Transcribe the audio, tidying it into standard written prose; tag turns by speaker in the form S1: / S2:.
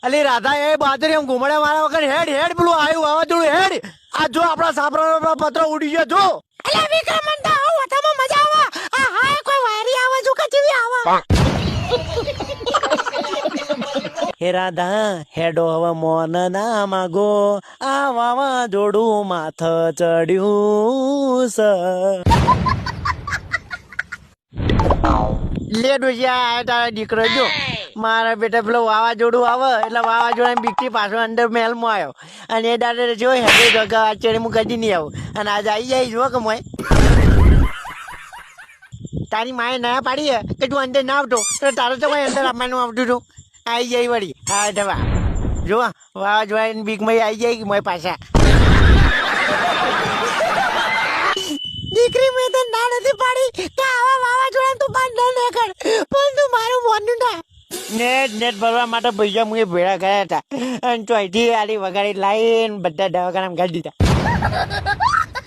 S1: અલી રાધા એ બાજરી એમ ઘુમડે મારા વગર હેડ હેડ પેલું આવ્યું વાવાઝોડું હેડ આ જો આપણા સાપરાનો પત્ર ઉડી ગયો જો
S2: અલે વિક્રમ મંડા આવો વટામાં મજા આવે આ હાય કોઈ વાયરી આવે જો કે જેવી આવે
S1: હે રાધા હેડો હવે મોન ના માગો આ વાવાઝોડું માથ ચડ્યું સ લે ડોશિયા તારા દીકરો જો મારા બેટા પેલો વાવાઝોડું આવે એટલે વાવાઝોડા બીકથી પાછો અંદર મહેલમાં આવ્યો અને એ દાડે જો હેડે જગા આચરે હું કદી નહીં આવું અને આજે આવી જાય જો કે મોય તારી માએ ના પાડી કે તું અંદર ના આવતો તો તારે તો કોઈ અંદર આપવાનું આવતું હતું આવી જાય વળી હા જવા જો વાવાઝોડાની બીકમાં આવી જાય કે મોય પાછા
S2: દીકરી મેં તો ના નથી પાડી કે આવા વાવાઝોડા તું બાંધ ના કર પણ તું મારું મોનું ના
S1: નેટ ભરવા માટે પૈસા મુએ ભેળા કર્યા હતા અને તો અહીંથી આલી વગાડી લાવીને બધા દવાખાનામાં ગાડી દીધા